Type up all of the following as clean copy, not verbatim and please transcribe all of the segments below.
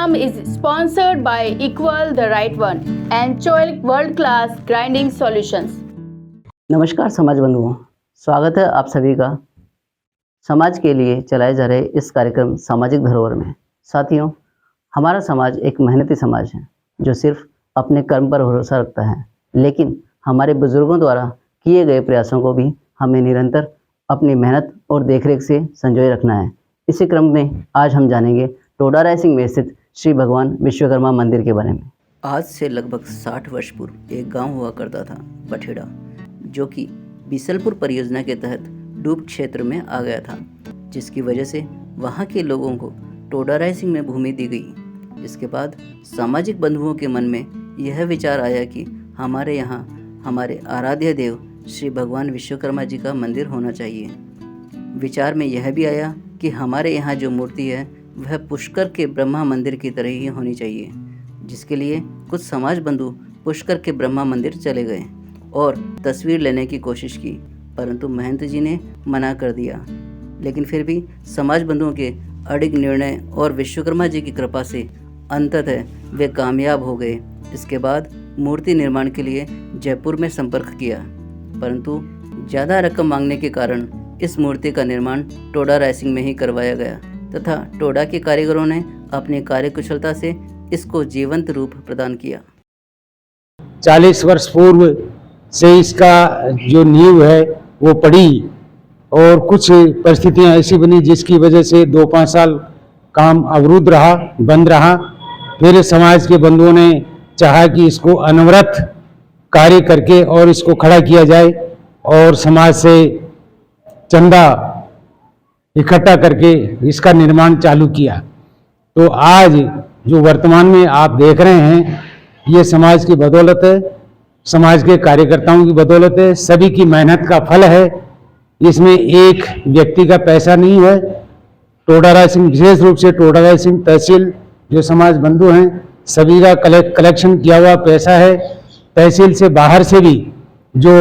program is sponsored by Equal the Right One and Choice World Class Grinding Solutions. नमस्कार समाज बंधुओं, स्वागत है आप सभी का समाज के लिए चलाए जा रहे इस कार्यक्रम सामाजिक धरोहर में। साथियों, हमारा समाज एक मेहनती समाज है जो सिर्फ अपने कर्म पर भरोसा रखता है, लेकिन हमारे बुजुर्गों द्वारा किए गए प्रयासों को भी हमें निरंतर अपनी मेहनत और देखरेख से संजोए रखना है। इसी क्रम में आज हम जानेंगे टोडा रायसिंह में स्थित श्री भगवान विश्वकर्मा मंदिर के बारे में। आज से लगभग 60 वर्ष पूर्व एक गांव हुआ करता था बठेड़ा, जो कि बीसलपुर परियोजना के तहत डूब क्षेत्र में आ गया था, जिसकी वजह से वहां के लोगों को टोडा रायसिंह में भूमि दी गई। इसके बाद सामाजिक बंधुओं के मन में यह विचार आया कि हमारे यहाँ हमारे आराध्य देव श्री भगवान विश्वकर्मा जी का मंदिर होना चाहिए। विचार में यह भी आया कि हमारे यहाँ जो मूर्ति है वह पुष्कर के ब्रह्मा मंदिर की तरह ही होनी चाहिए, जिसके लिए कुछ समाज बंधु पुष्कर के ब्रह्मा मंदिर चले गए और तस्वीर लेने की कोशिश की, परंतु महंत जी ने मना कर दिया। लेकिन फिर भी समाज बंधुओं के अड़िग निर्णय और विश्वकर्मा जी की कृपा से अंततः वे कामयाब हो गए। इसके बाद मूर्ति निर्माण के लिए जयपुर में संपर्क किया, परंतु ज़्यादा रकम मांगने के कारण इस मूर्ति का निर्माण टोडा रायसिंह में ही करवाया गया तथा टोडा के कारीगरों ने अपनी कार्यकुशलता से इसको जीवंत रूप प्रदान किया। 40 वर्ष पूर्व से इसका जो नींव है वो पड़ी और कुछ परिस्थितियां ऐसी बनी जिसकी वजह से 2-5 साल काम अवरुद्ध रहा, बंद रहा। फिर समाज के बंधुओं ने चाहा कि इसको अनवरत कार्य करके और इसको खड़ा किया जाए और समाज से चंदा इकट्ठा करके इसका निर्माण चालू किया। तो आज जो वर्तमान में आप देख रहे हैं ये समाज की बदौलत है, समाज के कार्यकर्ताओं की बदौलत है, सभी की मेहनत का फल है। इसमें एक व्यक्ति का पैसा नहीं है। टोडा रायसिंह, विशेष रूप से टोडा रायसिंह तहसील जो समाज बंधु हैं सभी का कलेक्शन किया हुआ पैसा है। तहसील से बाहर से भी जो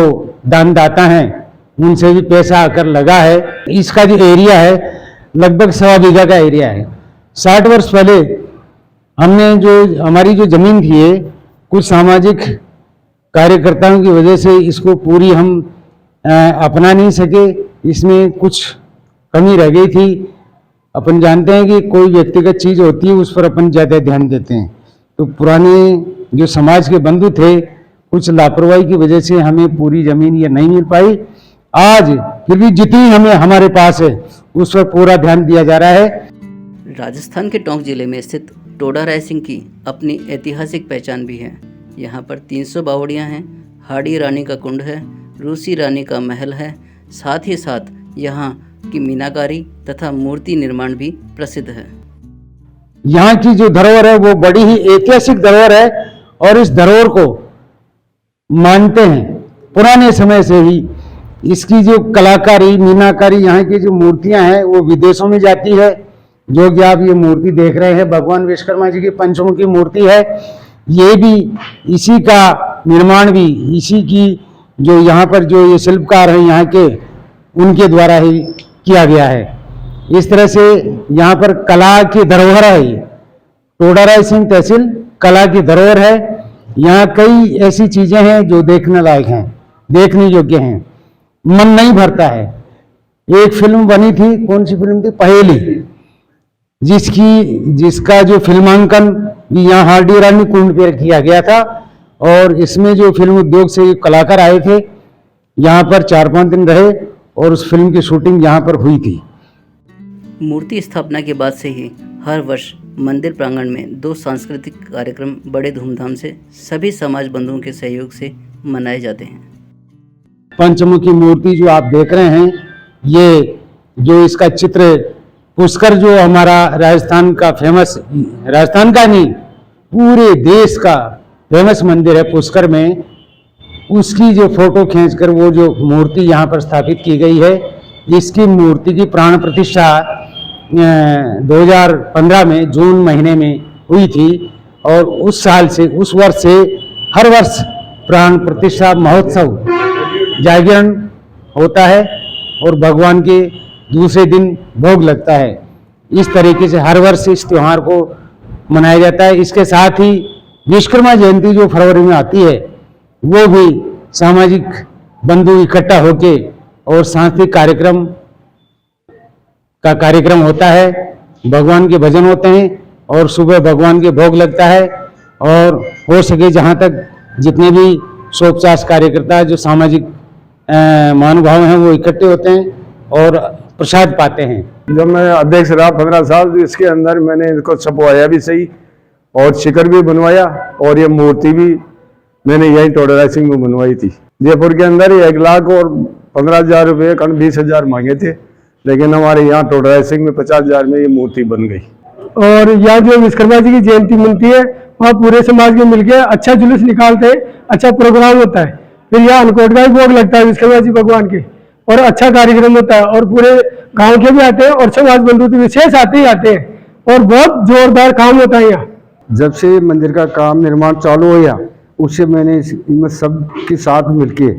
दानदाता हैं उनसे भी पैसा आकर लगा है। इसका जो एरिया है लगभग 1.25 बीघा का एरिया है। 60 वर्ष पहले हमने हमारी जो जमीन थी है कुछ सामाजिक कार्यकर्ताओं की वजह से इसको पूरी हम अपना नहीं सके, इसमें कुछ कमी रह गई थी। अपन जानते हैं कि कोई व्यक्तिगत चीज़ होती है उस पर अपन ज़्यादा ध्यान देते हैं। तो पुराने जो समाज के बंधु थे कुछ लापरवाही की वजह से हमें पूरी जमीन ये नहीं मिल पाई। आज फिर भी जितनी हमारे पास है उस पर पूरा ध्यान दिया जा रहा है। राजस्थान के टोंक जिले में स्थित टोडा रायसिंह की अपनी ऐतिहासिक पहचान भी है। यहाँ पर 300 बावड़ियाँ हैं, हाड़ी रानी का कुंड है, रूसी रानी का महल है, साथ ही साथ यहाँ की मीनाकारी तथा मूर्ति निर्माण भी प्रसिद्ध है। यहाँ की जो धरोहर है वो बड़ी ही ऐतिहासिक धरोहर है और इस धरोहर को मानते हैं पुराने समय से ही। इसकी जो कलाकारी, मीनाकारी, यहाँ की जो मूर्तियां हैं वो विदेशों में जाती है। जो कि आप ये मूर्ति देख रहे हैं भगवान विश्वकर्मा जी की पंचमुखी मूर्ति है। ये भी इसी का निर्माण भी इसी की जो यहाँ पर जो ये शिल्पकार हैं यहाँ के उनके द्वारा ही किया गया है। इस तरह से यहाँ पर कला की धरोहर है। ये टोडा रायसिंह तहसील कला की धरोहर है। यहाँ कई ऐसी चीजें हैं जो देखने लायक हैं, देखने योग्य हैं, मन नहीं भरता है। एक फिल्म बनी थी, कौन सी फिल्म थी, पहेली, जिसका जो फिल्मांकन भी यहाँ हाड़ी रानी कुंड पर किया गया था। और इसमें जो फिल्म उद्योग से कलाकार आए थे यहाँ पर 4-5 दिन रहे और उस फिल्म की शूटिंग यहाँ पर हुई थी। मूर्ति स्थापना के बाद से ही हर वर्ष मंदिर प्रांगण में 2 सांस्कृतिक कार्यक्रम बड़े धूमधाम से सभी समाज बंधुओं के सहयोग से मनाए जाते हैं। पंचमुखी मूर्ति जो आप देख रहे हैं ये जो इसका चित्र पुष्कर जो हमारा राजस्थान का फेमस, राजस्थान का नहीं पूरे देश का फेमस मंदिर है पुष्कर में, उसकी जो फोटो खींचकर वो जो मूर्ति यहाँ पर स्थापित की गई है। इसकी मूर्ति की प्राण प्रतिष्ठा 2015 में जून महीने में हुई थी और उस साल से, उस वर्ष से हर वर्ष प्राण प्रतिष्ठा महोत्सव जागरण होता है और भगवान के दूसरे दिन भोग लगता है। इस तरीके से हर वर्ष इस त्योहार को मनाया जाता है। इसके साथ ही विश्वकर्मा जयंती जो फरवरी में आती है, वो भी सामाजिक बंधु इकट्ठा होके और सांस्कृतिक कार्यक्रम होता है। भगवान के भजन होते हैं और सुबह भगवान के भोग लगता है, और हो सके जहाँ तक जितने भी 150 कार्यकर्ता जो सामाजिक महानुभाव हैं वो इकट्ठे होते हैं और प्रसाद पाते हैं। जब मैं अध्यक्ष रहा 15 साल, तो इसके अंदर मैंने इनको छपवाया भी सही और शिखर भी बनवाया, और ये मूर्ति भी मैंने यही टोडा रायसिंह में बनवाई थी। जयपुर के अंदर 1 लाख और 15,000 रुपये 20,000 मांगे थे, लेकिन हमारे यहाँ टोडा रायसिंह में 50,000 में ये मूर्ति बन गई। और यहाँ जो विश्वकर्मा जी की जयंती मनती है, वहाँ पूरे समाज के मिलके अच्छा जुलूस निकालते हैं, अच्छा प्रोग्राम होता है। फिर यहाँ अनकोट का भी भोग लगता है विश्वकर्मा जी भगवान के, और अच्छा कार्यक्रम होता है, और पूरे गांव के भी आते हैं और समाज बंधु तो विशेष आते ही आते हैं, और बहुत जोरदार काम होता है यहाँ। जब से मंदिर का काम निर्माण चालू हुआ, उससे मैंने इसमें सब के साथ मिलके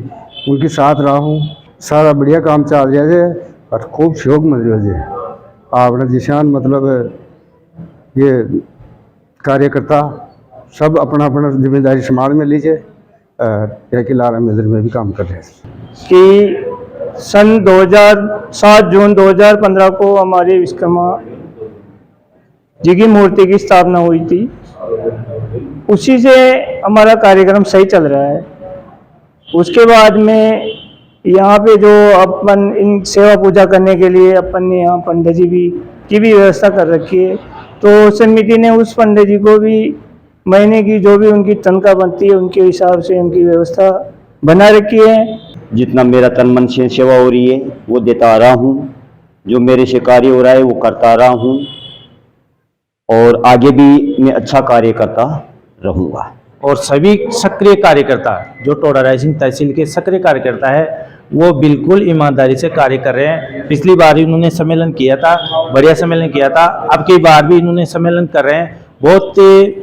उनके साथ रहा हूँ। सारा बढ़िया काम चल रहा है और खूब शौक मिल रहा है। आपने जिशान मतलब ये कार्यकर्ता सब अपना अपना जिम्मेदारी समाज में लीजिए। कि लारा मंदिर में भी काम कर रहे हैं कि सन 7 जून 2015 को हमारे विश्वकर्मा जी की मूर्ति की स्थापना हुई थी। उसी से हमारा कार्यक्रम सही चल रहा है। उसके बाद में यहाँ पे जो अपन इन सेवा पूजा करने के लिए अपन ने यहाँ पंडित जी की भी व्यवस्था कर रखी है, तो समिति ने उस पंडित जी को भी महीने की जो भी उनकी तनख्वाह बनती है उनके हिसाब से उनकी व्यवस्था बना रखी है। जितना मेरा तन मन से सेवा हो रही है वो देता आ रहा हूँ, जो मेरे से कार्य हो रहा है वो करता आ रहा हूँ, और आगे भी मैं अच्छा कार्य करता रहूँगा। और सभी सक्रिय कार्यकर्ता जो टोडा रायसिंह तहसील के सक्रिय कार्यकर्ता है वो बिल्कुल ईमानदारी से कार्य कर रहे हैं। पिछली बार इन्होंने सम्मेलन किया था, बढ़िया सम्मेलन किया था, अब की बार भी इन्होंने सम्मेलन कर रहे हैं। बहुत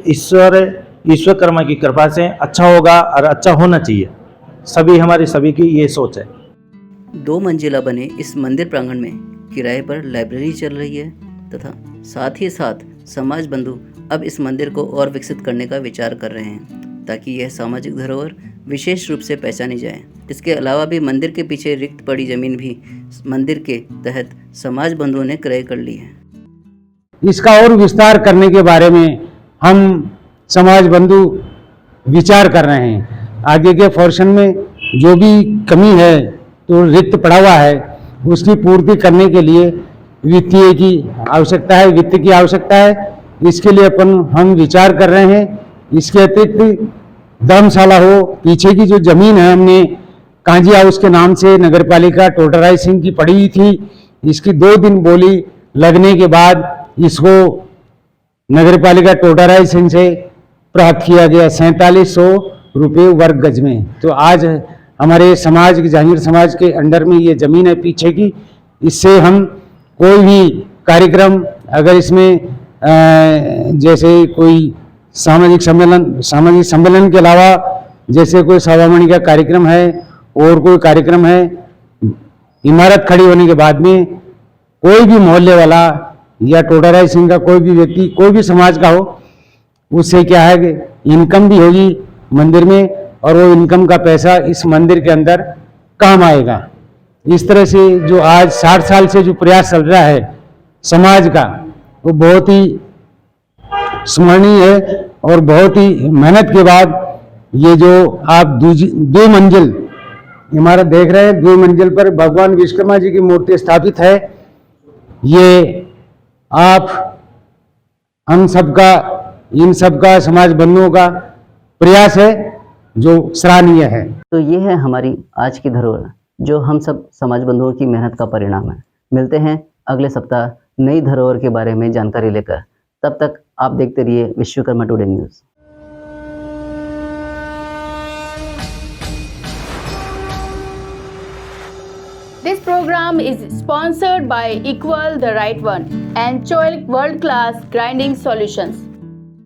ईश्वरकर्मा की कृपा से अच्छा होगा और अच्छा होना चाहिए। सभी की ये सोच है। 2 मंजिला बने इस मंदिर प्रांगण में किराए पर लाइब्रेरी चल रही है, तथा साथ ही साथ समाज बंधु अब इस मंदिर को और विकसित करने का विचार कर रहे हैं, ताकि यह सामाजिक धरोहर विशेष रूप से पहचानी जाए। इसके अलावा भी मंदिर के पीछे रिक्त पड़ी जमीन भी मंदिर के तहत समाज बंधुओं ने क्रय कर ली है। इसका और विस्तार करने के बारे में हम समाज बंधु विचार कर रहे हैं। आगे के पोर्शन में जो भी कमी है तो रिक्त पड़ा हुआ है, उसकी पूर्ति करने के लिए वित्तीय की आवश्यकता है, वित्त की आवश्यकता है। इसके लिए हम विचार कर रहे हैं। इसके अतिरिक्त धर्मशाला हो, पीछे की जो जमीन है हमने कांजी हाउस के नाम से नगर पालिका टोडा रायसिंह की पड़ी हुई थी, इसकी 2 दिन बोली लगने के बाद इसको नगर पालिका टोडा रायसिंह से प्राप्त किया गया 4700 रुपये वर्ग गज में। तो आज हमारे समाज की जहांगीर समाज के अंडर में ये जमीन है पीछे की। इससे हम कोई भी कार्यक्रम अगर इसमें जैसे कोई सामाजिक सम्मेलन के अलावा जैसे कोई सभामणि का कार्यक्रम है और कोई कार्यक्रम है, इमारत खड़ी होने के बाद में कोई भी मोहल्ले वाला या टोडा रायसिंह का कोई भी व्यक्ति, कोई भी समाज का हो, उससे क्या है कि इनकम भी होगी मंदिर में, और वो इनकम का पैसा इस मंदिर के अंदर काम आएगा। इस तरह से जो आज 60 साल से जो प्रयास चल रहा है समाज का, वो बहुत ही स्मरणीय है। और बहुत ही मेहनत के बाद ये जो आप 2 मंजिल इमारत देख रहे हैं, 2 मंजिल पर भगवान विश्वकर्मा जी की मूर्ति स्थापित है। ये आप हम सबका, इन सबका समाज बंधुओं का प्रयास है जो सराहनीय है। तो ये है हमारी आज की धरोहर, जो हम सब समाज बंधुओं की मेहनत का परिणाम है। मिलते हैं अगले सप्ताह नई धरोहर के बारे में जानकारी लेकर। तब तक आप देखते रहिए Vishwakarma today news. This program is sponsored by Equal the Right One and Choilik World Class Grinding Solutions.